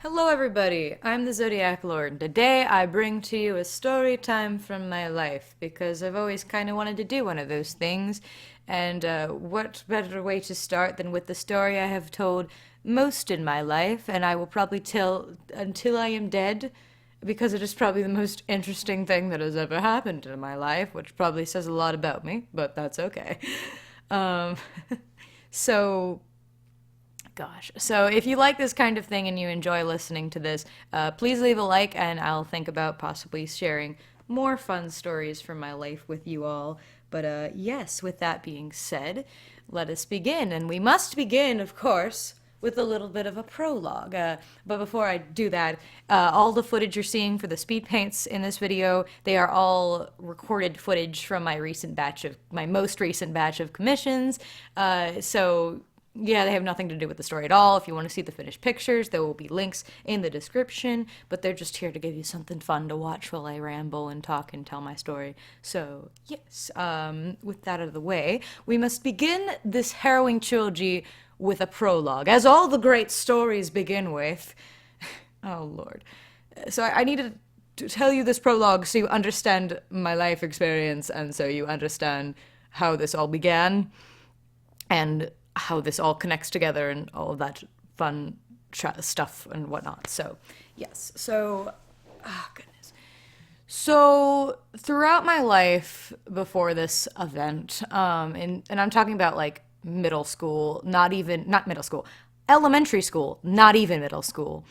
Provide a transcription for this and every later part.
Hello everybody, I'm the ZodiacLord, and today I bring to you a story time from my life, because I've always kind of wanted to do one of those things, and what better way to start than with the story I have told most in my life, and I will probably tell until I am dead, because it is probably the most interesting thing that has ever happened in my life, which probably says a lot about me, but that's okay. Um, so Gosh. So if you like this kind of thing and you enjoy listening to this, please leave a like and I'll think about possibly sharing more fun stories from my life with you all. But yes, with that being said, let us begin. And we must begin, of course, with a little bit of a prologue. But before I do that, all the footage you're seeing for the speed paints in this video, they are all recorded footage from my most recent batch of commissions. So yeah, they have nothing to do with the story at all. If you want to see the finished pictures, there will be links in the description, but they're just here to give you something fun to watch while I ramble and talk and tell my story. So, yes, with that out of the way, we must begin this harrowing trilogy with a prologue, as all the great stories begin with. Oh, Lord. So I needed to tell you this prologue so you understand my life experience and so you understand how this all began. And how this all connects together and all of that fun stuff and whatnot. So, yes. Oh, goodness. So, throughout my life before this event, and I'm talking about like middle school, not middle school, elementary school, not even middle school.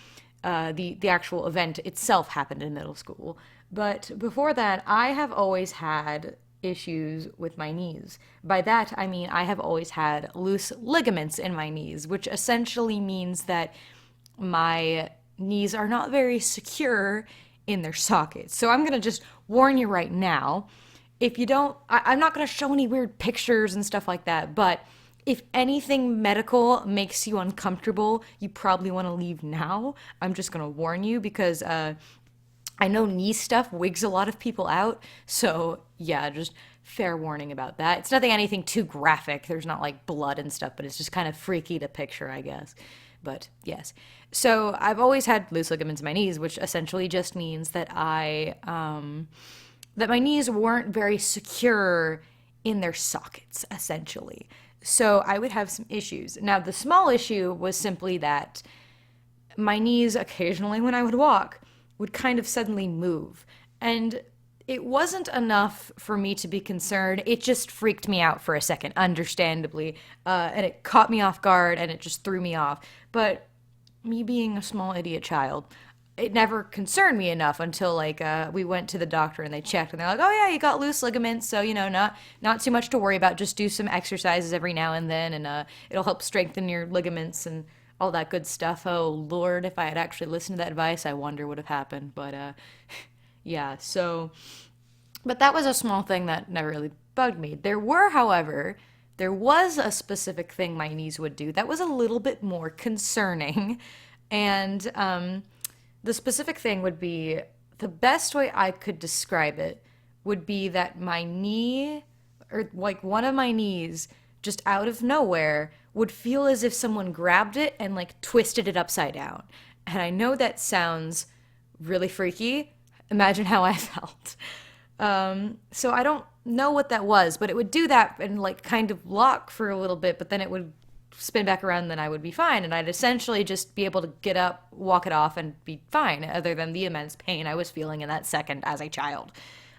The actual event itself happened in middle school. But before that, I have always had issues with my knees. By that, I mean I have always had loose ligaments in my knees, which essentially means that my knees are not very secure in their sockets. So I'm going to just warn you right now. If you don't, I'm not going to show any weird pictures and stuff like that, but if anything medical makes you uncomfortable, you probably want to leave now. I'm just going to warn you because I know knee stuff wigs a lot of people out, so yeah, just fair warning about that. It's nothing anything too graphic. There's not like blood and stuff, but it's just kind of freaky to picture, I guess. But yes. So I've always had loose ligaments in my knees, which essentially just means that that my knees weren't very secure in their sockets, essentially. So I would have some issues. Now, the small issue was simply that my knees occasionally when I would walk would kind of suddenly move. And it wasn't enough for me to be concerned. It just freaked me out for a second, understandably. And it caught me off guard and it just threw me off. But me being a small idiot child, it never concerned me enough until we went to the doctor and they checked and they're like, oh yeah, you got loose ligaments, so not too much to worry about. Just do some exercises every now and then, and it'll help strengthen your ligaments and all that good stuff. Oh Lord, if I had actually listened to that advice, I wonder what would have happened. But yeah, but that was a small thing that never really bugged me. There was a specific thing my knees would do that was a little bit more concerning, and the specific thing would be, the best way I could describe it would be that my knee, or like one of my knees, just out of nowhere, would feel as if someone grabbed it and like twisted it upside down. And I know that sounds really freaky. Imagine how I felt. So I don't know what that was, but it would do that and like kind of lock for a little bit, but then it would spin back around, then I would be fine. And I'd essentially just be able to get up, walk it off, and be fine, other than the immense pain I was feeling in that second as a child.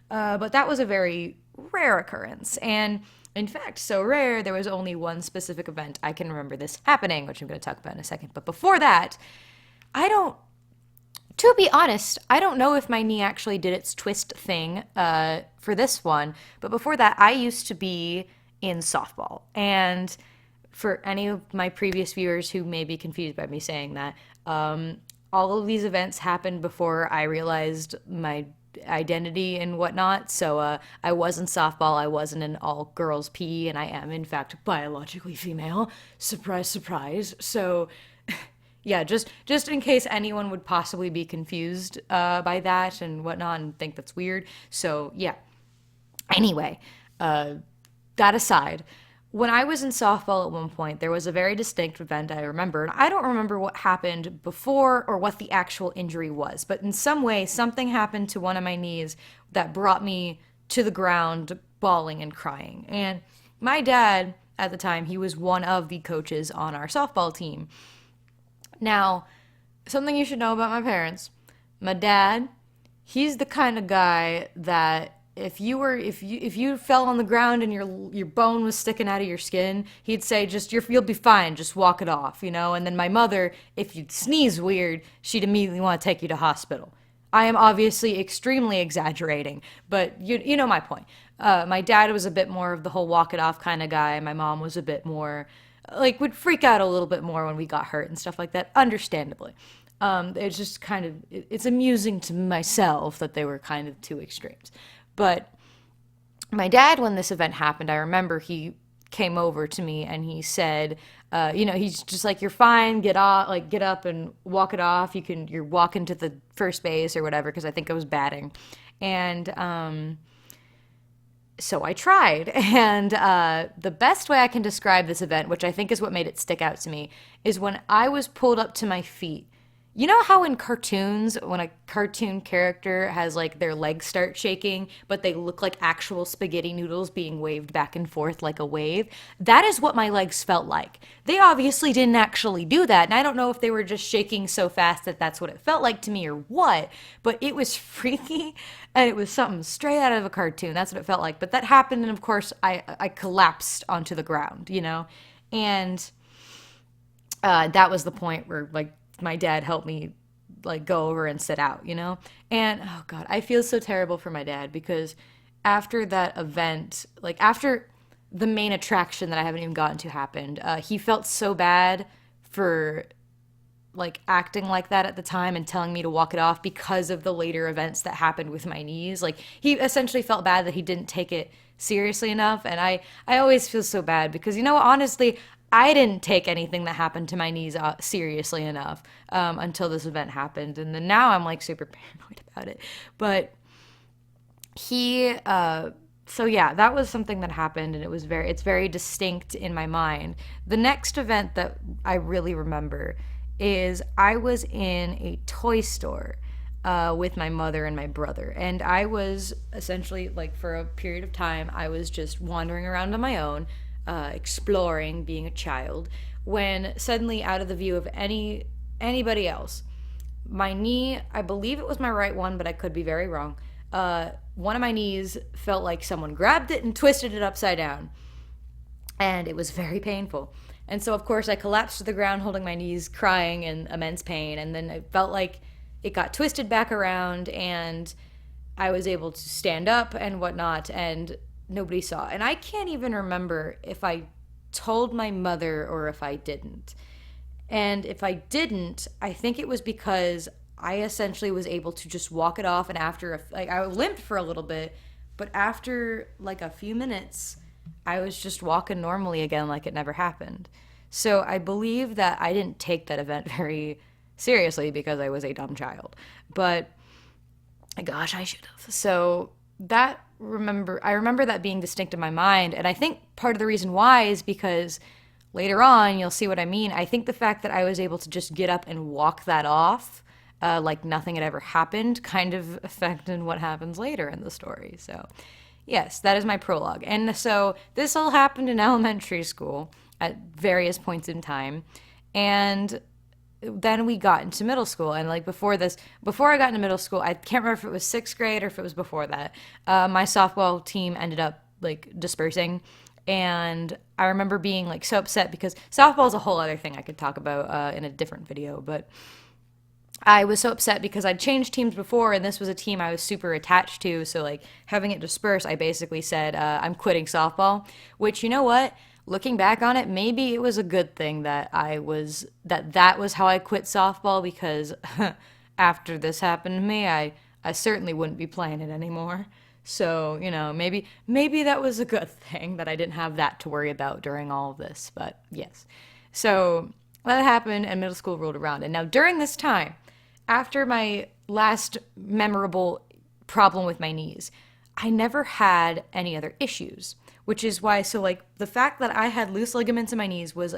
But that was a very rare occurrence. And in fact, so rare, there was only one specific event I can remember this happening, which I'm going to talk about in a second. But before that, to be honest, I don't know if my knee actually did its twist thing for this one. But before that, I used to be in softball. And for any of my previous viewers who may be confused by me saying that, all of these events happened before I realized my identity and whatnot. So I was in softball. I wasn't in all girls PE, and I am in fact biologically female. Surprise, surprise. So yeah, just in case anyone would possibly be confused by that and whatnot and think that's weird. So yeah. Anyway, that aside, when I was in softball at one point, there was a very distinct event I remember. And I don't remember what happened before or what the actual injury was, but in some way, something happened to one of my knees that brought me to the ground bawling and crying. And my dad, at the time, he was one of the coaches on our softball team. Now, something you should know about my parents, my dad, he's the kind of guy that if you fell on the ground and your bone was sticking out of your skin, he'd say you'll be fine, just walk it off, you know. And then my mother, if you'd sneeze weird, she'd immediately want to take you to hospital. I am obviously extremely exaggerating, but you know my point. My dad was a bit more of the whole walk it off kind of guy. My mom was a bit more like would freak out a little bit more when we got hurt and stuff like that, understandably. It's just kind of it's amusing to myself that they were kind of two extremes. But my dad, when this event happened, I remember he came over to me and he said, he's just like, you're fine, get off, like get up and walk it off. You're walking to the first base or whatever, because I think I was batting. And so I tried. And the best way I can describe this event, which I think is what made it stick out to me, is when I was pulled up to my feet. You know how in cartoons, when a cartoon character has like their legs start shaking, but they look like actual spaghetti noodles being waved back and forth like a wave? That is what my legs felt like. They obviously didn't actually do that, and I don't know if they were just shaking so fast that that's what it felt like to me or what, but it was freaky, and it was something straight out of a cartoon. That's what it felt like. But that happened, and of course, I collapsed onto the ground, you know? And that was the point where, like, my dad helped me like go over and sit out, you know? And oh God, I feel so terrible for my dad because after that event, like after the main attraction that I haven't even gotten to happened, he felt so bad for like acting like that at the time and telling me to walk it off because of the later events that happened with my knees. Like he essentially felt bad that he didn't take it seriously enough. And I always feel so bad because, you know, honestly, I didn't take anything that happened to my knees seriously enough until this event happened. And then now I'm like super paranoid about it. But so yeah, that was something that happened and it's very distinct in my mind. The next event that I really remember is I was in a toy store with my mother and my brother. And I was essentially, like, for a period of time, I was just wandering around on my own, exploring, being a child, when suddenly, out of the view of anybody else, my knee, I believe it was my right one, but I could be very wrong, one of my knees felt like someone grabbed it and twisted it upside down. And it was very painful. And so, of course, I collapsed to the ground holding my knees, crying in immense pain. And then it felt like it got twisted back around and I was able to stand up and whatnot. And nobody saw. And I can't even remember if I told my mother or if I didn't. And if I didn't, I think it was because I essentially was able to just walk it off. And after, I limped for a little bit, but after like a few minutes, I was just walking normally again like it never happened. So I believe that I didn't take that event very seriously because I was a dumb child. But gosh, I should have. So I remember that being distinct in my mind. And I think part of the reason why is because later on, you'll see what I mean. I think the fact that I was able to just get up and walk that off like nothing had ever happened kind of affected what happens later in the story. So yes, that is my prologue. And so this all happened in elementary school at various points in time. And then we got into middle school. And like before I got into middle school, I can't remember if it was sixth grade or if it was before that, my softball team ended up like dispersing. And I remember being like so upset because softball is a whole other thing I could talk about in a different video. But I was so upset because I'd changed teams before and this was a team I was super attached to. So like having it disperse, I basically said, I'm quitting softball, which, you know what? Looking back on it, maybe it was a good thing that that was how I quit softball, because after this happened to me, I certainly wouldn't be playing it anymore. So, you know, maybe that was a good thing that I didn't have that to worry about during all of this. But yes. So that happened and middle school rolled around. And now during this time, after my last memorable problem with my knees, I never had any other issues, which is why, so like the fact that I had loose ligaments in my knees was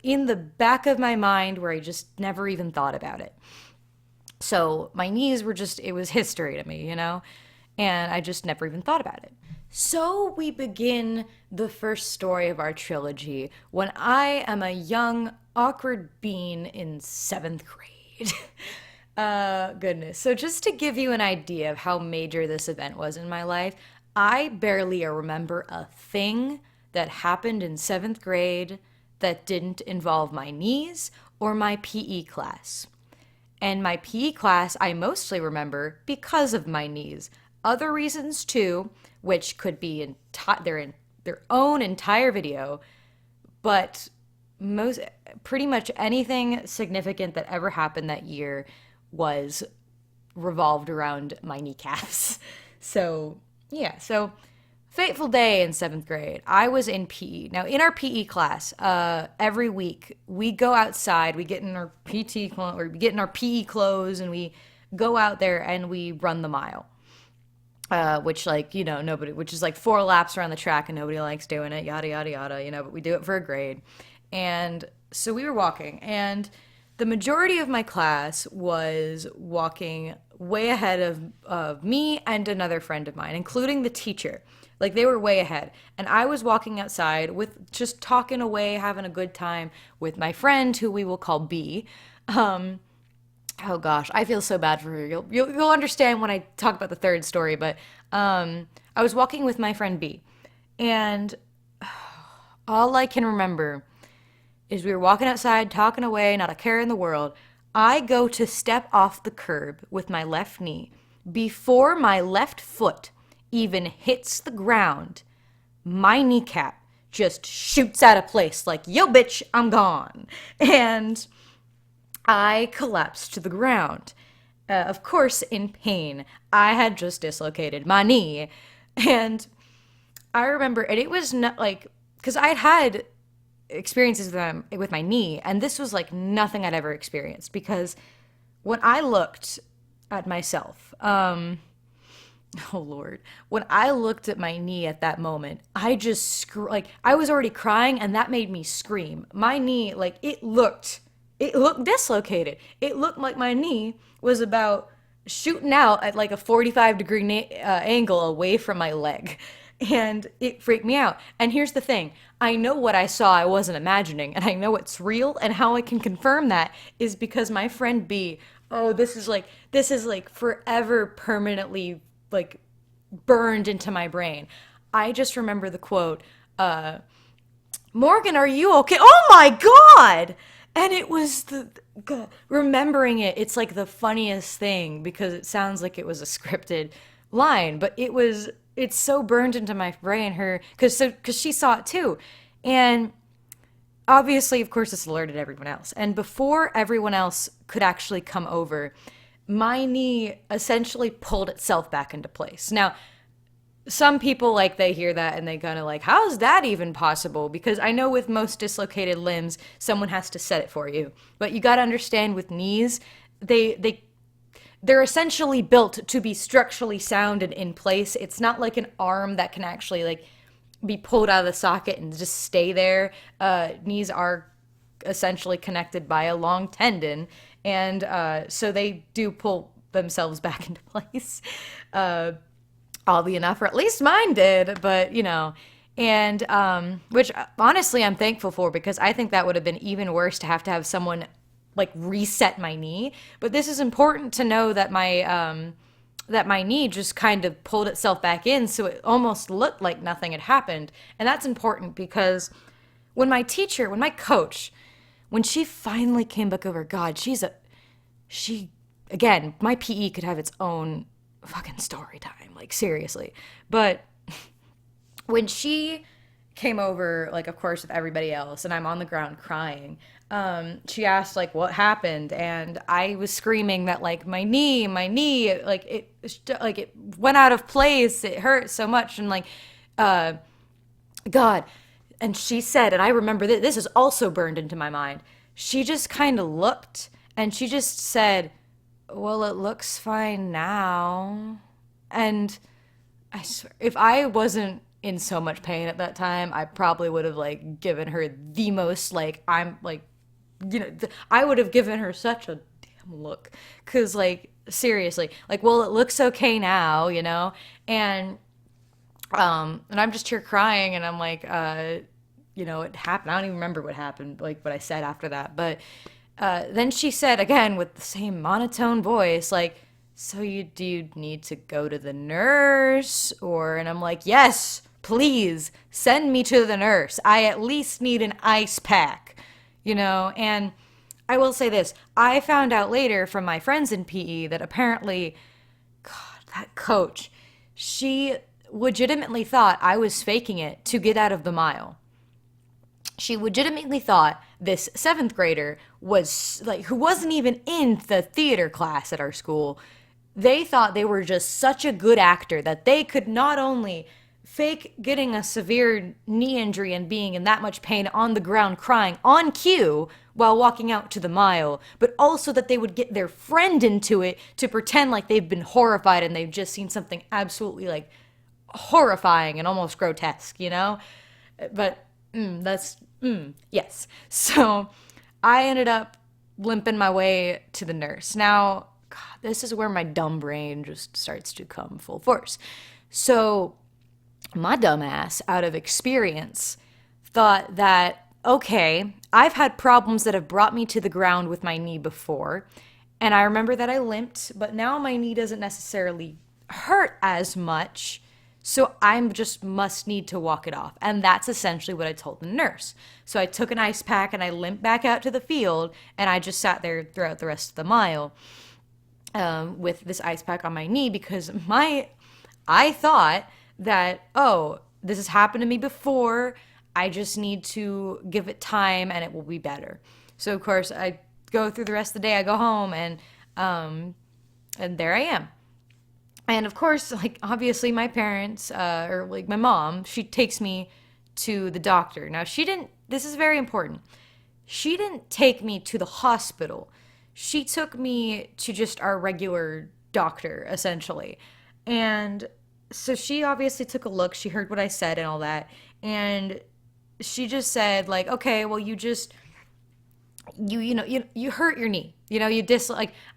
in the back of my mind where I just never even thought about it. So my knees were just, it was history to me, you know? And I just never even thought about it. So we begin the first story of our trilogy when I am a young, awkward bean in seventh grade. Goodness. So just to give you an idea of how major this event was in my life, I barely remember a thing that happened in seventh grade that didn't involve my knees or my PE class. And my PE class I mostly remember because of my knees. Other reasons too, which could be in their own entire video, but most pretty much anything significant that ever happened that year was revolved around my kneecaps. So yeah, so fateful day in seventh grade. I was in PE. Now, in our PE class, every week we go outside. We get in our or we get in our PE clothes, and we go out there and we run the mile. Which, like, you know, nobody, which is like 4 laps around the track, and nobody likes doing it. Yada yada yada. You know, but we do it for a grade. And so we were walking, and the majority of my class was walking way ahead of me and another friend of mine, including the teacher. Like, they were way ahead. And I was walking outside with just talking away, having a good time with my friend, who we will call B. Oh gosh, I feel so bad for her. You'll understand when I talk about the third story, but I was walking with my friend B. And all I can remember is we were walking outside, talking away, not a care in the world. I go to step off the curb with my left knee. Before my left foot even hits the ground, my kneecap just shoots out of place like, yo, bitch, I'm gone. And I collapsed to the ground. Of course, in pain. I had just dislocated my knee. And I remember, and it was not like, because I had experiences with my knee, and this was like nothing I'd ever experienced. Because when I looked at myself, oh Lord, when I looked at my knee at that moment, I just like, I was already crying, and that made me scream. My knee, like, it looked dislocated. It looked like my knee was about shooting out at like a 45-degree angle away from my leg. And it freaked me out. And here's the thing. I know what I saw I wasn't imagining, and I know it's real, and how I can confirm that is because my friend B, oh, this is like forever permanently like burned into my brain. I just remember the quote, Morgan, are you okay? Oh my God! And it was remembering it, it's like the funniest thing because it sounds like it was a scripted line, but it's so burned into my brain, because she saw it too. And obviously, of course, this alerted everyone else. And before everyone else could actually come over, my knee essentially pulled itself back into place. Now, some people, like, they hear that and they kind of like, how is that even possible? Because I know with most dislocated limbs, someone has to set it for you. But you got to understand, with knees, they're essentially built to be structurally sound and in place. It's not like an arm that can actually like be pulled out of the socket and just stay there. Knees are essentially connected by a long tendon, and so they do pull themselves back into place. Oddly enough, or at least mine did, but you know, and which honestly I'm thankful for, because I think that would have been even worse to have someone like reset my knee. But this is important to know that my knee just kind of pulled itself back in, so it almost looked like nothing had happened. And that's important because when my coach, when she finally came back over, God, she again, my PE could have its own fucking story time, like seriously. But when she came over, like, of course, with everybody else, and I'm on the ground crying, she asked like what happened, and I was screaming that like my knee, like it went out of place, it hurt so much, and like God. And she said, and I remember that this is also burned into my mind, she just kind of looked and she just said, well, it looks fine now. And I swear, if I wasn't in so much pain at that time, I probably would have like given her the most like I'm like, I would have given her such a damn look, cuz like seriously, like, well, it looks okay now, and I'm just here crying, and I'm like, it happened. I don't even remember what happened, like what I said after that. But then she said again with the same monotone voice, like, so do you need to go to the nurse? And I'm like, yes, please send me to the nurse. I at least need an ice pack, and I will say this. I found out later from my friends in PE that apparently, God, that coach, she legitimately thought I was faking it to get out of the mile. She legitimately thought this seventh grader was like, who wasn't even in the theater class at our school. They thought they were just such a good actor that they could not only fake getting a severe knee injury and being in that much pain on the ground crying on cue while walking out to the mile, but also that they would get their friend into it to pretend like they've been horrified and they've just seen something absolutely like horrifying and almost grotesque, But yes. So I ended up limping my way to the nurse. Now, God, this is where my dumb brain just starts to come full force. So my dumb ass, out of experience, thought that, okay, I've had problems that have brought me to the ground with my knee before. And I remember that I limped, but now my knee doesn't necessarily hurt as much. So I just must need to walk it off. And that's essentially what I told the nurse. So I took an ice pack and I limped back out to the field, and I just sat there throughout the rest of the mile with this ice pack on my knee because I thought that, oh, this has happened to me before. I just need to give it time and it will be better. So of course I go through the rest of the day, I go home, and there I am. And of course, like, obviously my parents, or like my mom, she takes me to the doctor. Now, this is very important. She didn't take me to the hospital. She took me to just our regular doctor, essentially. And so she obviously took a look. She heard what I said and all that. And she just said, like, okay, well, you hurt your knee. I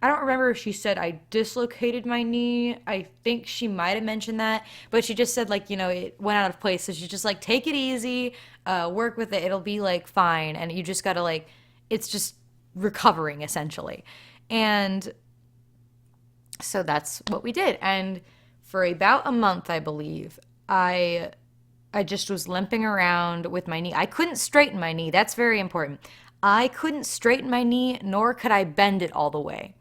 don't remember if she said I dislocated my knee. I think she might have mentioned that, but she just said, like, it went out of place. So she's just like, take it easy, work with it. It'll be like fine. And you just gotta like, it's just recovering essentially. And so that's what we did. And for about a month, I believe, I just was limping around with my knee. I couldn't straighten my knee. That's very important. I couldn't straighten my knee, nor could I bend it all the way.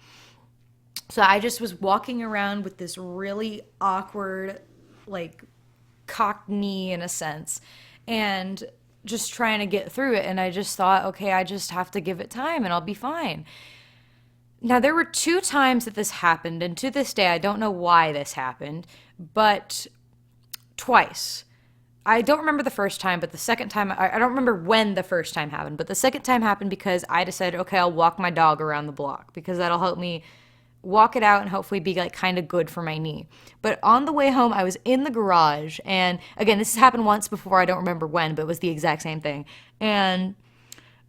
So I just was walking around with this really awkward, like, cocked knee in a sense, and just trying to get through it. And I just thought, okay, I just have to give it time and I'll be fine. Now, there were 2 times that this happened, and to this day, I don't know why this happened, but twice. I don't remember the first time, but the second time, I don't remember when the first time happened, but the second time happened because I decided, okay, I'll walk my dog around the block because that'll help me walk it out and hopefully be like kind of good for my knee. But on the way home, I was in the garage, and again, this has happened once before, I don't remember when, but it was the exact same thing. And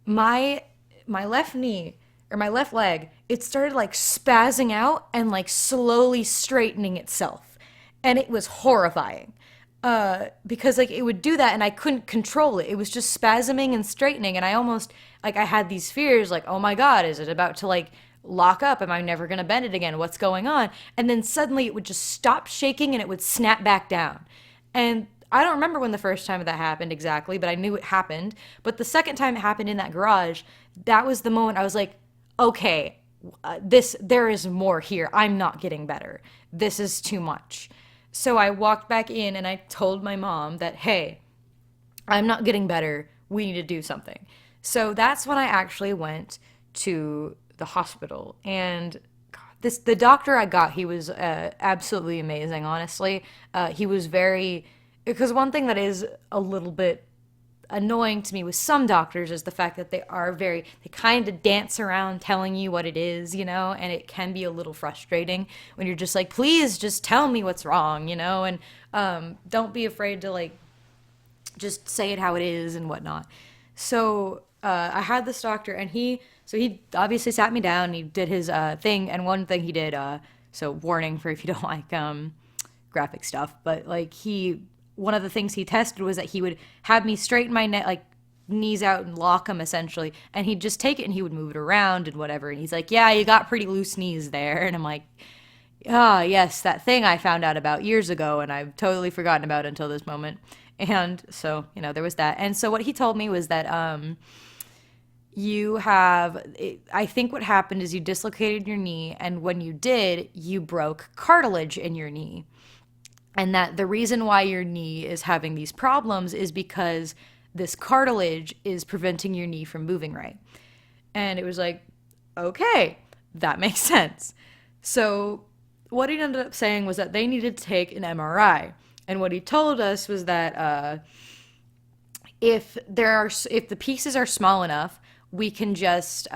my left knee, or my left leg, it started like spazzing out and like slowly straightening itself. And it was horrifying. Because like it would do that and I couldn't control it. It was just spasming and straightening, and I almost like I had these fears like, oh my God, is it about to like lock up? Am I never gonna bend it again? What's going on? And then suddenly it would just stop shaking and it would snap back down. And I don't remember when the first time that happened exactly, but I knew it happened. But the second time it happened in that garage, that was the moment I was like, okay, there is more here. I'm not getting better. This is too much. So I walked back in and I told my mom that, hey, I'm not getting better. We need to do something. So that's when I actually went to the hospital. And God, the doctor I got, he was absolutely amazing, honestly. He was because one thing that is a little bit annoying to me with some doctors is the fact that they kind of dance around telling you what it is, and it can be a little frustrating when you're just like, please just tell me what's wrong, and don't be afraid to like just say it how it is and whatnot. So I had this doctor, and he obviously sat me down. And he did his thing, and one thing he did. So warning for if you don't like graphic stuff, but like one of the things he tested was that he would have me straighten my neck, like knees out and lock them essentially, and he'd just take it and he would move it around and whatever. And he's like, "Yeah, you got pretty loose knees there," and I'm like, ah, yes, that thing I found out about years ago and I've totally forgotten about until this moment. And so, there was that. And so what he told me was that I think what happened is you dislocated your knee, and when you did, you broke cartilage in your knee. And that the reason why your knee is having these problems is because this cartilage is preventing your knee from moving right. And it was like, okay, that makes sense. So what he ended up saying was that they needed to take an MRI. And what he told us was that if the pieces are small enough, we can just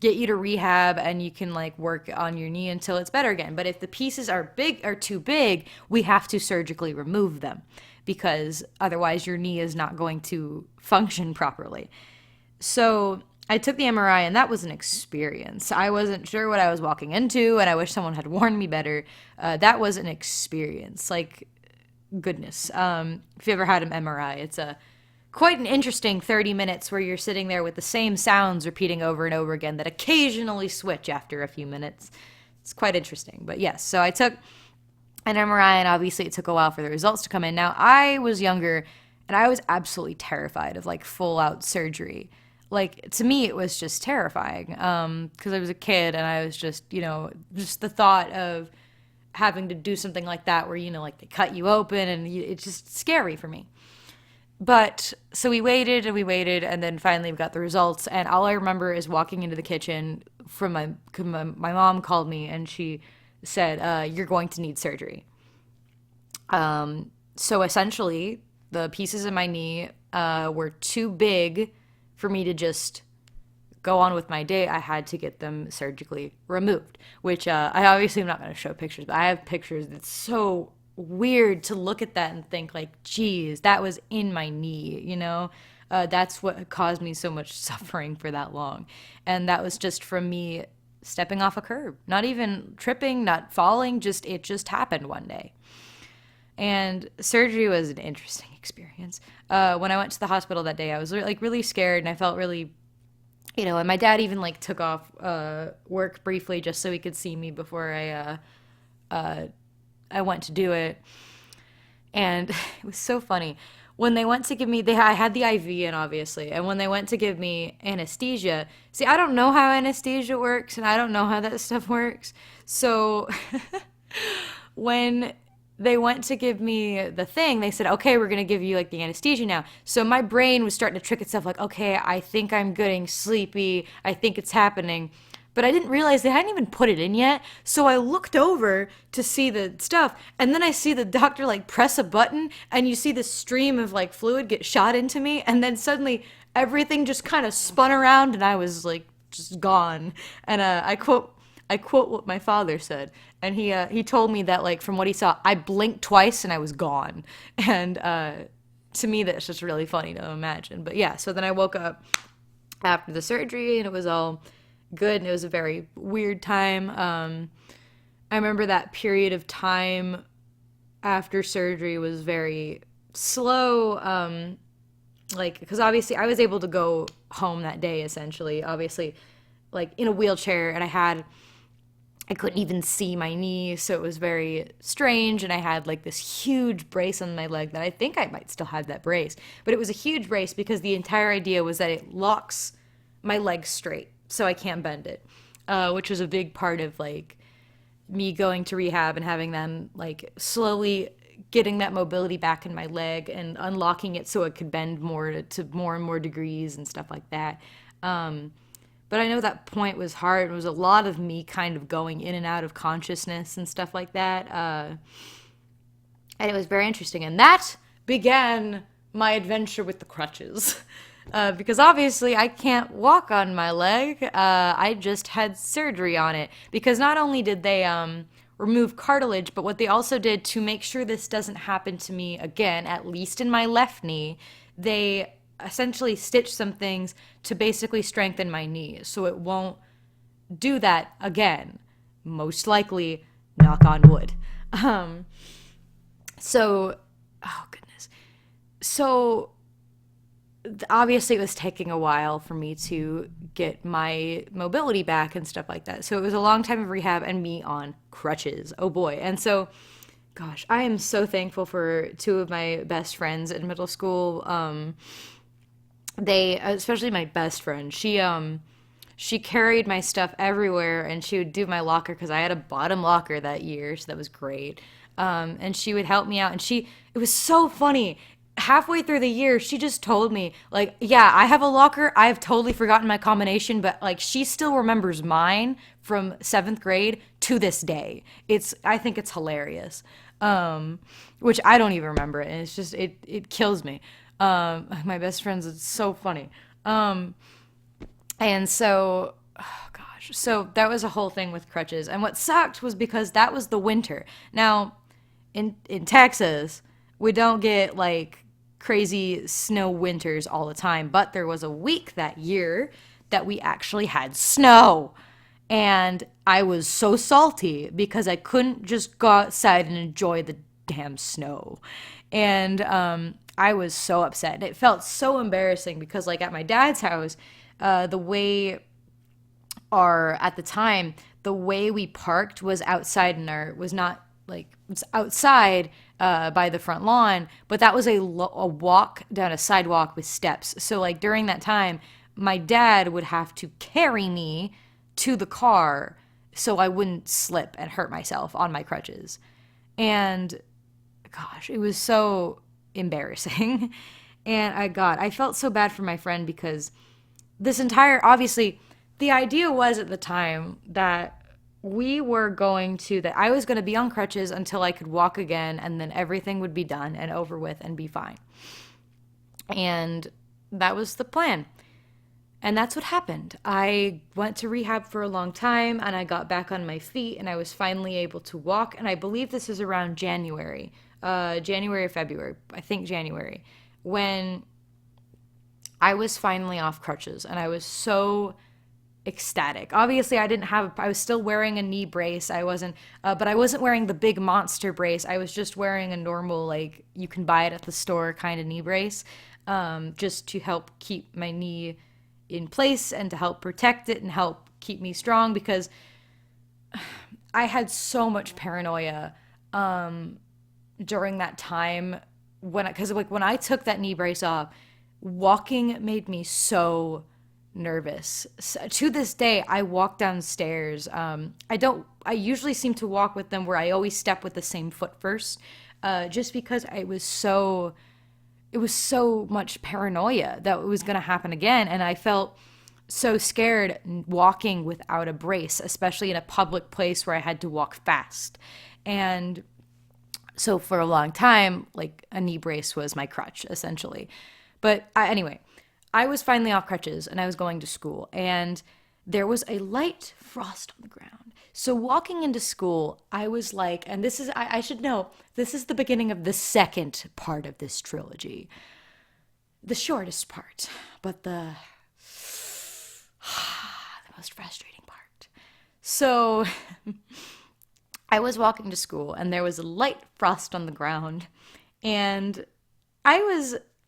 get you to rehab and you can like work on your knee until it's better again. But if the pieces are too big, we have to surgically remove them because otherwise your knee is not going to function properly. So I took the MRI, and that was an experience. I wasn't sure what I was walking into, and I wish someone had warned me better. That was an experience. Like, goodness. If you ever had an MRI, it's quite an interesting 30 minutes where you're sitting there with the same sounds repeating over and over again that occasionally switch after a few minutes. It's quite interesting. But yes, so I took an MRI, and obviously it took a while for the results to come in. Now, I was younger, and I was absolutely terrified of, like, full-out surgery. Like, to me, it was just terrifying because I was a kid, and I was just, just the thought of having to do something like that where, like they cut you open, and it's just scary for me. But so we waited and we waited, and then finally we got the results. And all I remember is walking into the kitchen from my mom called me, and she said, "You're going to need surgery." So essentially, the pieces in my knee were too big for me to just go on with my day. I had to get them surgically removed, which I obviously am not going to show pictures, but I have pictures. It's so weird to look at that and think like, geez, that was in my knee, that's what caused me so much suffering for that long. And that was just from me stepping off a curb, not even tripping, not falling, it just happened one day. And surgery was an interesting experience. When I went to the hospital that day, I was like really scared, and I felt really, and my dad even like took off work briefly just so he could see me before I went to do it. And it was so funny. When they went to give me, I had the IV in, obviously, and when they went to give me anesthesia, see, I don't know how anesthesia works, and I don't know how that stuff works. So when they went to give me the thing, they said, okay, we're going to give you like the anesthesia now. So my brain was starting to trick itself like, okay, I think I'm getting sleepy. I think it's happening. But I didn't realize they hadn't even put it in yet. So I looked over to see the stuff, and then I see the doctor like press a button, and you see this stream of like fluid get shot into me, and then suddenly everything just kind of spun around, and I was like just gone. And I quote what my father said, and he told me that like from what he saw, I blinked twice and I was gone. And to me, that's just really funny to imagine. But yeah, so then I woke up after the surgery, and it was all good, and it was a very weird time. I remember that period of time after surgery was very slow, because obviously I was able to go home that day, essentially, obviously, like in a wheelchair, and I couldn't even see my knee, so it was very strange, and I had like this huge brace on my leg that I think I might still have that brace, but it was a huge brace because the entire idea was that it locks my leg straight, so I can't bend it, which was a big part of like me going to rehab and having them like slowly getting that mobility back in my leg and unlocking it so it could bend more to more and more degrees and stuff like that. But I know that point was hard. It was a lot of me kind of going in and out of consciousness and stuff like that. And it was very interesting. And that began my adventure with the crutches. Because obviously I can't walk on my leg. I just had surgery on it. Because not only did they remove cartilage, but what they also did to make sure this doesn't happen to me again, at least in my left knee, they essentially stitched some things to basically strengthen my knee so it won't do that again. Most likely, knock on wood. Um, so, oh goodness. So obviously it was taking a while for me to get my mobility back and stuff like that. So it was a long time of rehab and me on crutches. Oh boy. And so, gosh, I am so thankful for two of my best friends in middle school. They, especially my best friend, she carried my stuff everywhere and she would do my locker because I had a bottom locker that year, so that was great. And she would help me out, and it was so funny. Halfway through the year, she just told me, like, yeah, I have a locker. I've totally forgotten my combination, but like, she still remembers mine from seventh grade to this day. I think it's hilarious. Which I don't even remember it, and it's just, it kills me. My best friends, it's so funny. And so, oh gosh, so that was a whole thing with crutches. And what sucked was because that was the winter. Now, in Texas, we don't get like crazy snow winters all the time, but there was a week that year that we actually had snow. And I was so salty because I couldn't just go outside and enjoy the damn snow. And I was so upset. And it felt so embarrassing because, like, at my dad's house, the way at the time, the way we parked was outside was not like, it's outside by the front lawn, but that was a walk down a sidewalk with steps. So like during that time, my dad would have to carry me to the car so I wouldn't slip and hurt myself on my crutches. And gosh, it was so embarrassing. And I felt so bad for my friend because obviously, the idea was at the time that that I was going to be on crutches until I could walk again, and then everything would be done and over with and be fine. And that was the plan. And that's what happened. I went to rehab for a long time, and I got back on my feet, and I was finally able to walk. And I believe this is around January or February, I think January, when I was finally off crutches, and I was so ecstatic. Obviously, I was still wearing a knee brace. But I wasn't wearing the big monster brace. I was just wearing a normal, like, you can buy it at the store kind of knee brace, just to help keep my knee in place and to help protect it and help keep me strong, because I had so much paranoia during that time because when I took that knee brace off, walking made me so nervous. So, to this day, I walk downstairs. I usually seem to walk with them where I always step with the same foot first, just because it was so much paranoia that it was going to happen again. And I felt so scared walking without a brace, especially in a public place where I had to walk fast. And so for a long time, like, a knee brace was my crutch, essentially. But anyway, I was finally off crutches and I was going to school, and there was a light frost on the ground. So walking into school, I was like, and this is, I should know, this is the beginning of the second part of this trilogy. The shortest part, but the most frustrating part. So I was walking to school, and there was a light frost on the ground, and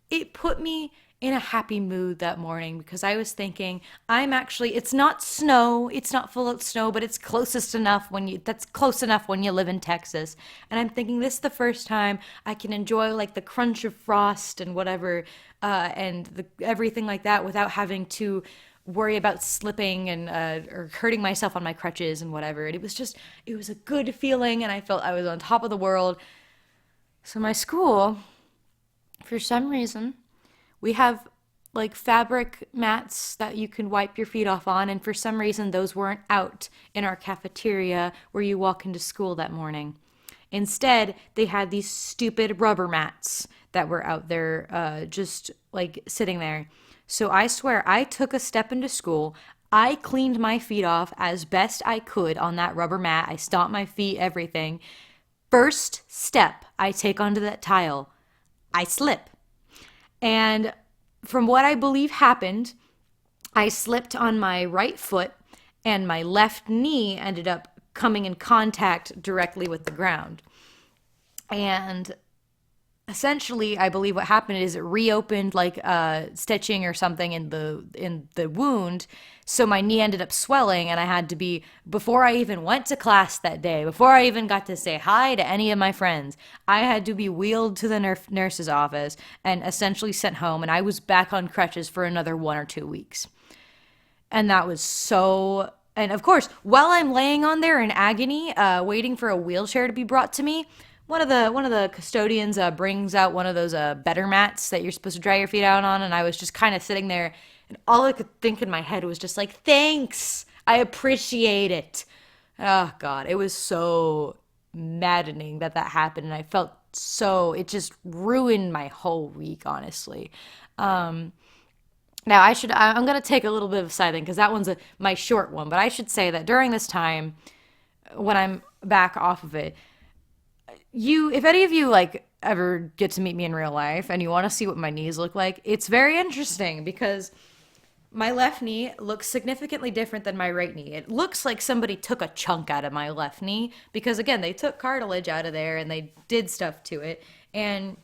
it put me in a happy mood that morning, because I was thinking, it's not snow, it's not full of snow, but it's that's close enough when you live in Texas. And I'm thinking, this is the first time I can enjoy, like, the crunch of frost and whatever, and everything like that, without having to worry about slipping and or hurting myself on my crutches and whatever. And it was a good feeling, and I felt I was on top of the world. So my school, for some reason, we have, like, fabric mats that you can wipe your feet off on, and for some reason those weren't out in our cafeteria where you walk into school that morning. Instead, they had these stupid rubber mats that were out there, just, like, sitting there. So I swear, I took a step into school, I cleaned my feet off as best I could on that rubber mat. I stomped my feet, everything. First step I take onto that tile, I slip. And from what I believe happened, I slipped on my right foot and my left knee ended up coming in contact directly with the ground. And essentially, I believe what happened is it reopened like stitching or something in the wound. So my knee ended up swelling, and I had to be, before I even went to class that day, before I even got to say hi to any of my friends, I had to be wheeled to the nurse's office and essentially sent home. And I was back on crutches for another 1 or 2 weeks. And that was so. And of course, while I'm laying on there in agony, waiting for a wheelchair to be brought to me, one of the custodians brings out one of those better mats that you're supposed to dry your feet out on, and I was just kind of sitting there, and all I could think in my head was just like, "Thanks, I appreciate it." Oh God, it was so maddening that happened, and I felt so. It just ruined my whole week, honestly. Um, Now I'm gonna take a little bit of a side thing because that one's my short one, but I should say that during this time, when I'm back off of it, if any of you like ever get to meet me in real life and you want to see what my knees look like, it's very interesting because my left knee looks significantly different than my right knee. It looks like somebody took a chunk out of my left knee because again, they took cartilage out of there and they did stuff to it. And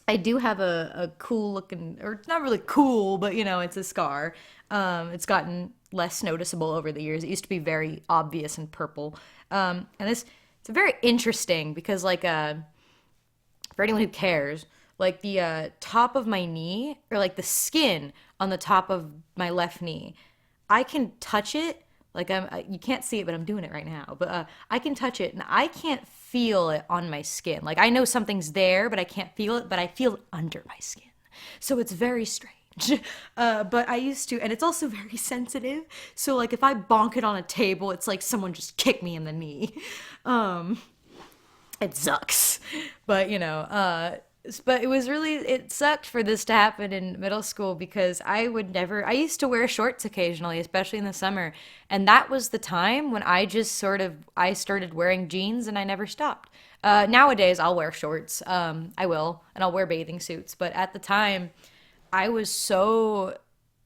I do have a cool looking, or it's not really cool, but it's a scar. It's gotten less noticeable over the years. It used to be very obvious and purple. And it's very interesting because like for anyone who cares, like the top of my knee or like the skin on the top of my left knee, I can touch it. Like you can't see it, but I'm doing it right now. But I can touch it, and I can't feel it on my skin. Like I know something's there, but I can't feel it. But I feel it under my skin, so it's very strange. But I used to, and it's also very sensitive. So like if I bonk it on a table, it's like someone just kicked me in the knee. Um, it sucks, but but it sucked for this to happen in middle school because I used to wear shorts occasionally, especially in the summer. And that was the time when I started wearing jeans and I never stopped. Nowadays I'll wear shorts. I will, and I'll wear bathing suits. But at the time I was so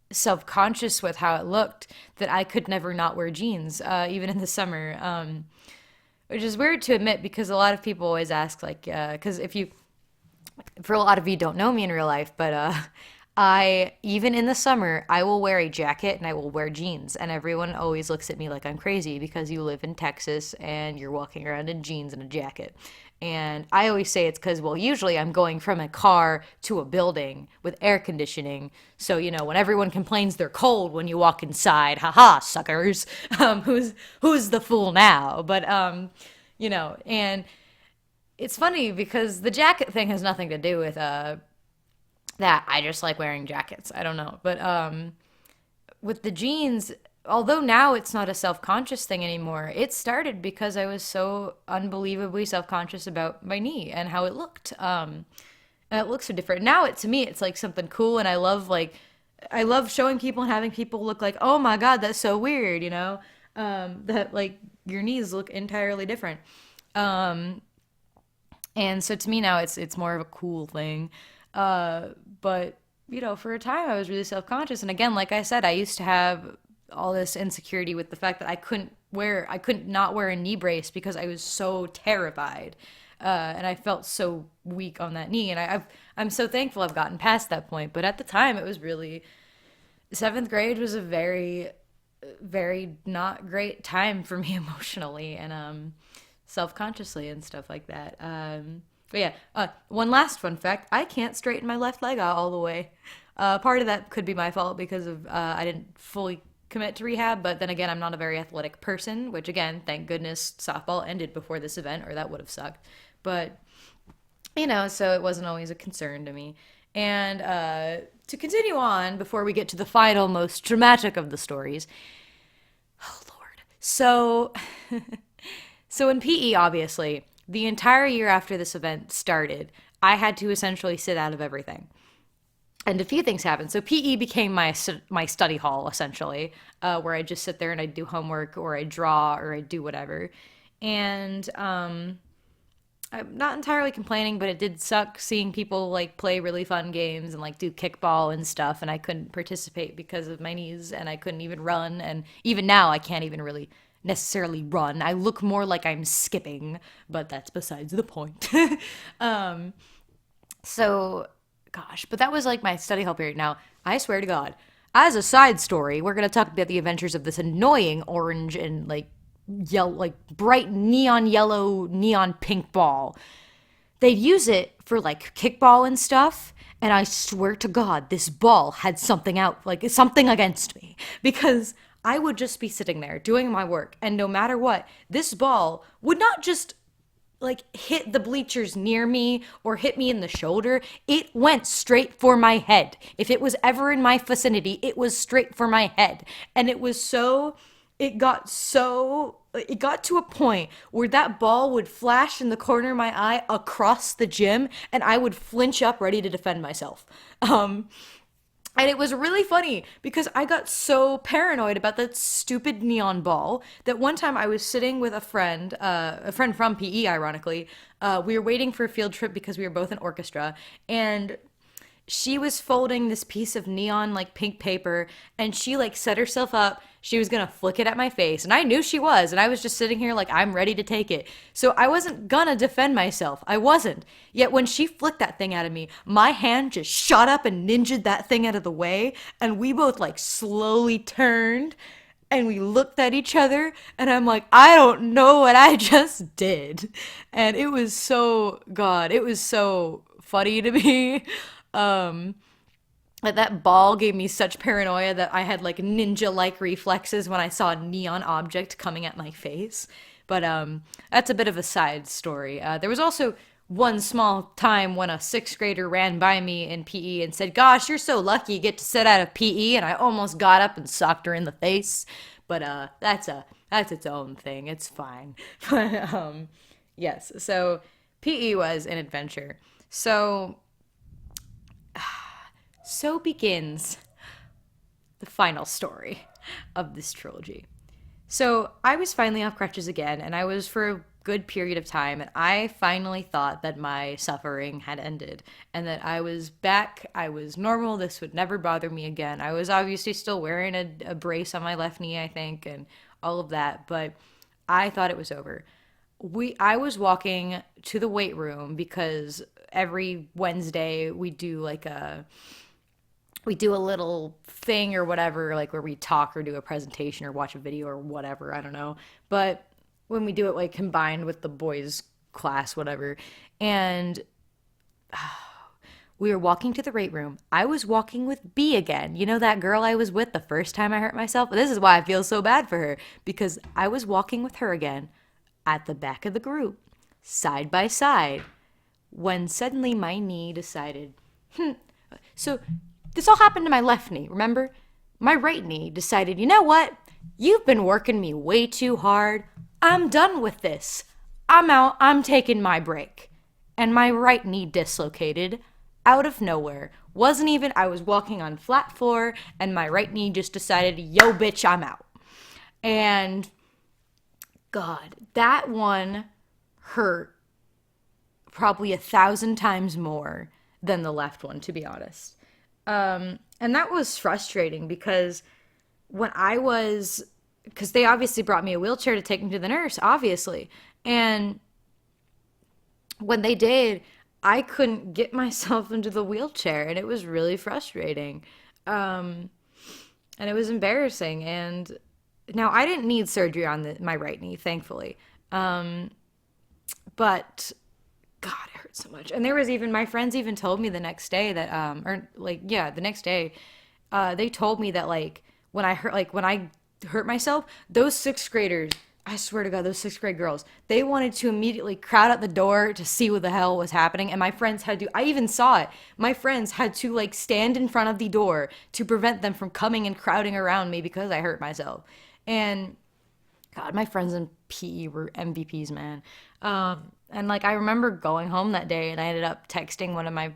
self-conscious with how it looked that I could never not wear jeans, even in the summer. Which is weird to admit because a lot of people always ask like, because for a lot of you don't know me in real life, but I even in the summer I will wear a jacket and I will wear jeans, and everyone always looks at me like I'm crazy because you live in Texas and you're walking around in jeans and a jacket. And I always say it's because, well, usually I'm going from a car to a building with air conditioning. So, when everyone complains they're cold when you walk inside, haha, suckers. Who's the fool now? But, and it's funny because the jacket thing has nothing to do with that. I just like wearing jackets. I don't know. But with the jeans, although now it's not a self-conscious thing anymore, it started because I was so unbelievably self-conscious about my knee and how it looked. And it looks so different. Now to me, it's like something cool, and I love showing people and having people look like, oh my God, that's so weird, that like your knees look entirely different. Um, and so to me now, it's more of a cool thing. But for a time, I was really self conscious, and again, like I said, I used to have all this insecurity with the fact that I couldn't not wear a knee brace because I was so terrified, and I felt so weak on that knee, and I'm so thankful I've gotten past that point. But at the time, it was really seventh grade was a very very not great time for me emotionally and self-consciously and stuff like that. But yeah, one last fun fact: I can't straighten my left leg out all the way. Part of that could be my fault because of I didn't fully commit to rehab, but then again, I'm not a very athletic person, which again, thank goodness softball ended before this event, or that would have sucked. But so it wasn't always a concern to me. And to continue on before we get to the final, most dramatic of the stories. Oh Lord. So in PE, obviously, the entire year after this event started, I had to essentially sit out of everything. And a few things happened. So PE became my study hall essentially, where I just sit there and I do homework or I draw or I do whatever. And I'm not entirely complaining, but it did suck seeing people like play really fun games and like do kickball and stuff, and I couldn't participate because of my knees, and I couldn't even run, and even now I can't even really necessarily run. I look more like I'm skipping, but that's besides the point. um, so, gosh, but that was like my study hall period. Now, I swear to God, as a side story, we're gonna talk about the adventures of this annoying orange and like yellow, like bright neon yellow, neon pink ball. They'd use it for like kickball and stuff. And I swear to God, this ball had something out, like something against me, because I would just be sitting there doing my work. And no matter what, this ball would not just like hit the bleachers near me or hit me in the shoulder. It went straight for my head. If it was ever in my vicinity, it was straight for my head. And it got to a point where that ball would flash in the corner of my eye across the gym and I would flinch up ready to defend myself. And it was really funny because I got so paranoid about that stupid neon ball that one time I was sitting with a friend from PE, ironically. We were waiting for a field trip because we were both in orchestra, and she was folding this piece of neon like pink paper, and she like set herself up. She was gonna flick it at my face, and I knew she was, and I was just sitting here like I'm ready to take it. So I wasn't gonna defend myself. I wasn't. Yet when she flicked that thing at me, my hand just shot up and ninja'd that thing out of the way, and we both like slowly turned and we looked at each other, and I'm like, I don't know what I just did. And it was so, God, it was so funny to me. Um, that ball gave me such paranoia that I had like ninja like reflexes when I saw a neon object coming at my face. But that's a bit of a side story. There was also one small time when a sixth grader ran by me in PE and said, "Gosh, you're so lucky you get to sit out of PE," and I almost got up and socked her in the face. But that's its own thing. It's fine. But yes, so PE was an adventure. So begins the final story of this trilogy. So I was finally off crutches again, and I was for a good period of time, and I finally thought that my suffering had ended and that I was back, I was normal, this would never bother me again. I was obviously still wearing a brace on my left knee, I think, and all of that, but I thought it was over. I was walking to the weight room because every Wednesday we do a little thing or whatever, like where we talk or do a presentation or watch a video or whatever, I don't know. But when we do it like combined with the boys' class, whatever, and we were walking to the weight room. I was walking with B again. You know that girl I was with the first time I hurt myself? This is why I feel so bad for her, because I was walking with her again at the back of the group, side by side, when suddenly my knee decided, so this all happened to my left knee, remember? My right knee decided, you know what? You've been working me way too hard. I'm done with this. I'm out. I'm taking my break. And my right knee dislocated out of nowhere. Wasn't even, I was walking on flat floor, and my right knee just decided, yo, bitch, I'm out. And God, that one hurt probably 1,000 times more than the left one, to be honest. And that was frustrating because because they obviously brought me a wheelchair to take me to the nurse, obviously. And when they did, I couldn't get myself into the wheelchair, and it was really frustrating. And it was embarrassing. And now I didn't need surgery on my right knee, thankfully. But God, it hurt so much. And there was even, my friends even told me the next day that, the next day, they told me that when I hurt myself, those sixth graders, I swear to God, those sixth grade girls, they wanted to immediately crowd out the door to see what the hell was happening. And my friends I even saw it. My friends had to stand in front of the door to prevent them from coming and crowding around me because I hurt myself. And God, my friends in PE were MVPs, man. And I remember going home that day, and I ended up texting one of my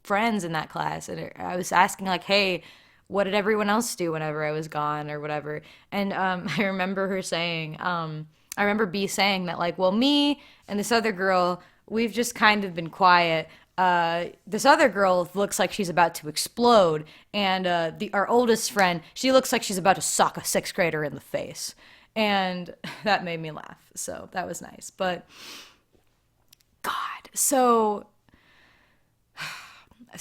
friends in that class, and I was asking like, hey, what did everyone else do whenever I was gone or whatever? And I remember her saying, I remember B saying that like, well, me and this other girl, we've just kind of been quiet. This other girl looks like she's about to explode, and our oldest friend, she looks like she's about to sock a sixth grader in the face, and that made me laugh. So that was nice. But God, so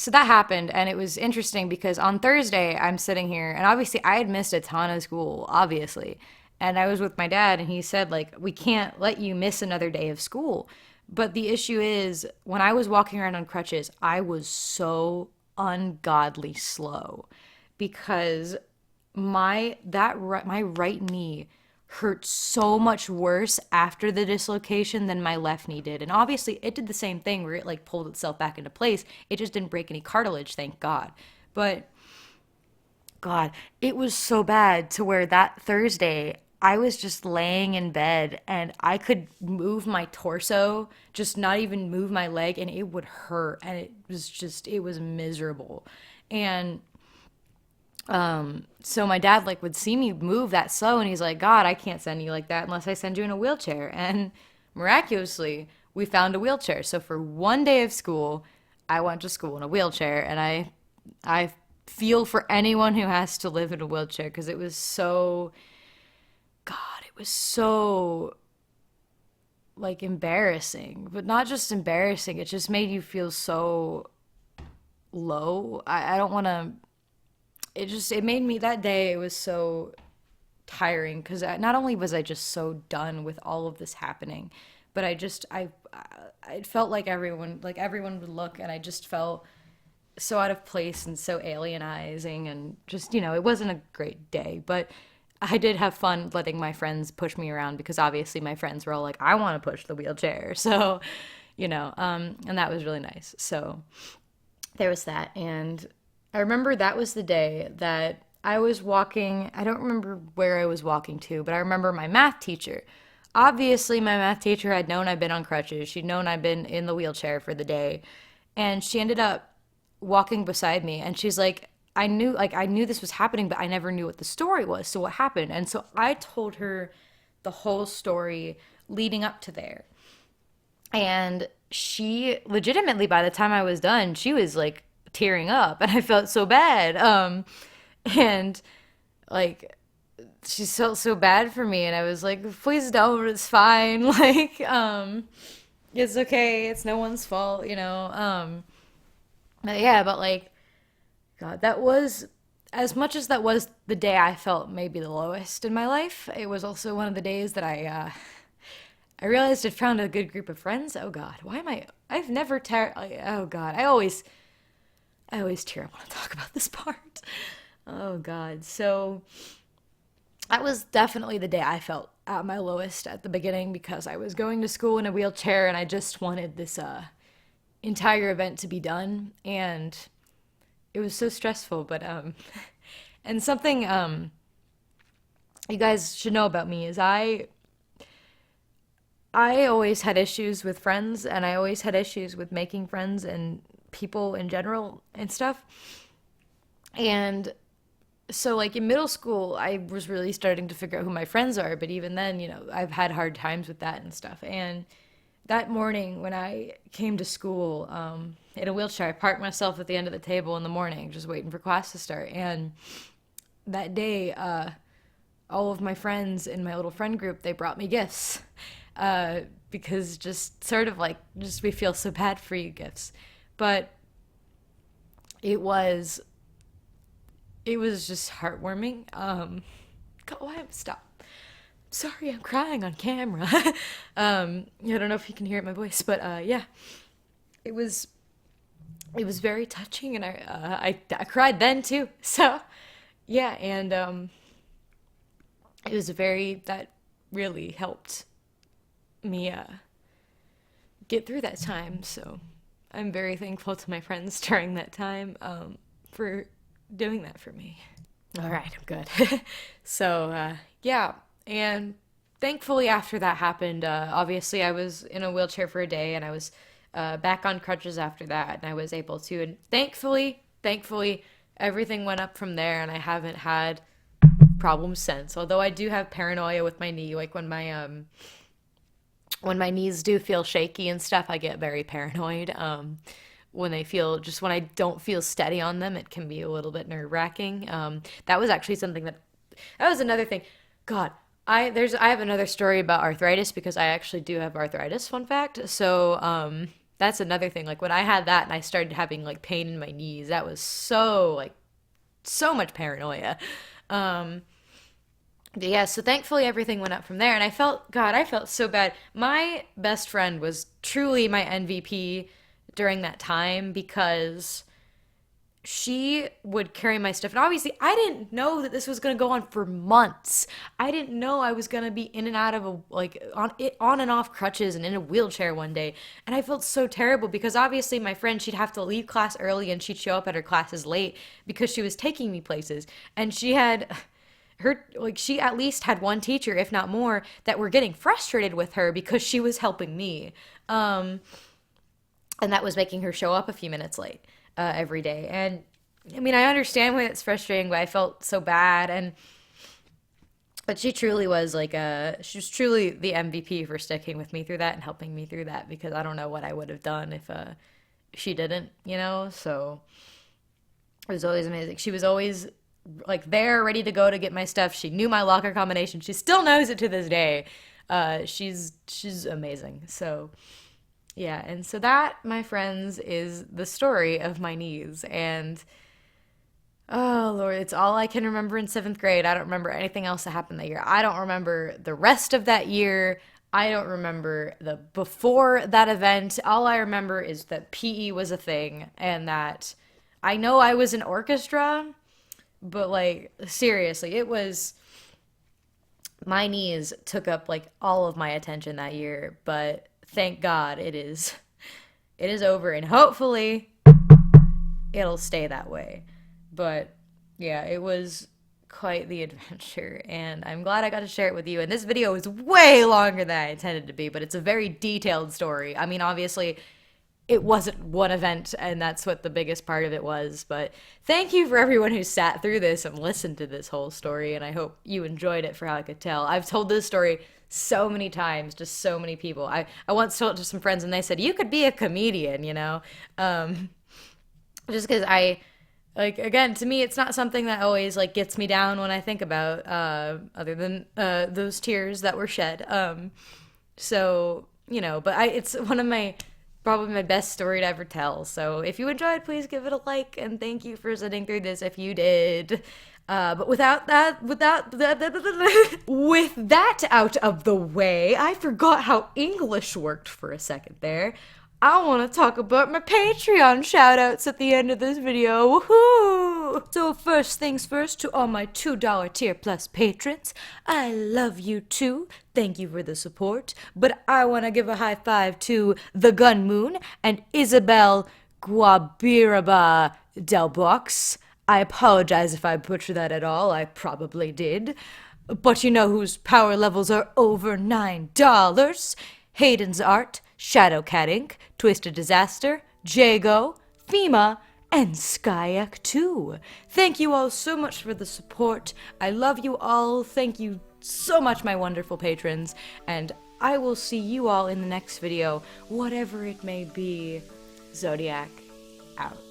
that happened, and it was interesting because on Thursday I'm sitting here, and obviously I had missed a ton of school, obviously, and I was with my dad, and he said like, we can't let you miss another day of school. But the issue is, when I was walking around on crutches, I was so ungodly slow because my right knee hurt so much worse after the dislocation than my left knee did. And obviously it did the same thing where it like pulled itself back into place. It just didn't break any cartilage, thank God. But God, it was so bad to where that Thursday I was just laying in bed and I could move my torso, just not even move my leg, and it would hurt. And it was miserable. And so my dad like would see me move that slow, and he's like, God, I can't send you like that unless I send you in a wheelchair. And miraculously, we found a wheelchair. So for one day of school, I went to school in a wheelchair, and I feel for anyone who has to live in a wheelchair because it was so, God, it was so like embarrassing, but not just embarrassing. It just made you feel so low. I don't want to. It made me that day. It was so tiring because not only was I just so done with all of this happening, but I felt like everyone would look, and I just felt so out of place and so alienizing, and just, it wasn't a great day. But I did have fun letting my friends push me around because obviously my friends were all like, I want to push the wheelchair. So, and that was really nice. So there was that. And I remember that was the day that I was walking. I don't remember where I was walking to, but I remember my math teacher. Obviously, my math teacher had known I'd been on crutches. She'd known I'd been in the wheelchair for the day. And she ended up walking beside me, and she's like, I knew this was happening, but I never knew what the story was. So what happened? And so I told her the whole story leading up to there. And she legitimately, by the time I was done, she was like tearing up, and I felt so bad. And like she felt so bad for me, and I was like, please don't, it's fine. Like, it's okay, it's no one's fault. But yeah, but like, God, that was, as much as that was the day I felt maybe the lowest in my life, it was also one of the days that I realized I'd found a good group of friends. Oh God, I've never oh God, I always tear up when I talk about this part. Oh God. So that was definitely the day I felt at my lowest at the beginning, because I was going to school in a wheelchair, and I just wanted this entire event to be done, and it was so stressful. But and something you guys should know about me is I always had issues with friends, and I always had issues with making friends and people in general and stuff. And so like in middle school, I was really starting to figure out who my friends are, but even then, I've had hard times with that and stuff. And that morning when I came to school in a wheelchair, I parked myself at the end of the table in the morning, just waiting for class to start. And that day, all of my friends in my little friend group, they brought me gifts because just sort of like, just we feel so bad for you gifts. But it was just heartwarming. Stop. Sorry, I'm crying on camera. I don't know if you can hear it in my voice, but yeah, it was very touching, and I cried then too. So yeah, and that really helped me get through that time. So I'm very thankful to my friends during that time for doing that for me. All right, I'm good. So yeah, and thankfully after that happened, obviously I was in a wheelchair for a day, and I was back on crutches after that, and I was able to. And thankfully, everything went up from there, and I haven't had problems since. Although I do have paranoia with my knee, like when my knees do feel shaky and stuff, I get very paranoid. When I don't feel steady on them, it can be a little bit nerve wracking. That was actually that was another thing. God, I have another story about arthritis because I actually do have arthritis, fun fact. So, that's another thing. Like when I had that and I started having like pain in my knees, that was so much paranoia. Um, yeah, so thankfully everything went up from there, and I felt so bad. My best friend was truly my MVP during that time because she would carry my stuff. And obviously, I didn't know that this was going to go on for months. I didn't know I was going to be in and out of on and off crutches and in a wheelchair one day. And I felt so terrible because obviously my friend, she'd have to leave class early and she'd show up at her classes late because she was taking me places. And she at least had one teacher, if not more, that were getting frustrated with her because she was helping me. And that was making her show up a few minutes late every day. And I mean, I understand why it's frustrating, but I felt so bad. But she truly was she was truly the MVP for sticking with me through that and helping me through that, because I don't know what I would have done if she didn't, you know? So it was always amazing. She was always like there, ready to go to get my stuff. She knew my locker combination. She still knows it to this day. She's amazing. So yeah, and so that, my friends, is the story of my knees. And oh Lord, it's all I can remember in seventh grade. I don't remember anything else that happened that year. I don't remember the rest of that year. I don't remember the before that event. All I remember is that PE was a thing, and that I know I was in orchestra, but like seriously, my knees took up like all of my attention that year. But thank God it is over, and hopefully it'll stay that way. But yeah, it was quite the adventure, and I'm glad I got to share it with you. And this video is way longer than I intended to be, but it's a very detailed story. I mean, obviously it wasn't one event, and that's what the biggest part of it was. But thank you for everyone who sat through this and listened to this whole story, and I hope you enjoyed it for how I could tell. I've told this story so many times to so many people. I once told it to some friends, and they said, you could be a comedian, you know? Just because again, to me, it's not something that always, like, gets me down when I think about, other than those tears that were shed. So, you know, but it's probably my best story to ever tell. So if you enjoyed, please give it a like, and thank you for sitting through this if you did. But with that out of the way, I forgot how English worked for a second there. I want to talk about my Patreon shoutouts at the end of this video. Woohoo! So first things first, to all my $2 tier plus patrons, I love you too. Thank you for the support. But I want to give a high five to The Gun Moon and Isabel Guabiraba Delbox. I apologize if I butchered that at all. I probably did. But you know whose power levels are over $9? Hayden's Art, Shadowcat Inc., Twisted Disaster, Jago, FEMA, and Skyak 2. Thank you all so much for the support. I love you all. Thank you so much, my wonderful patrons. And I will see you all in the next video, whatever it may be. Zodiac out.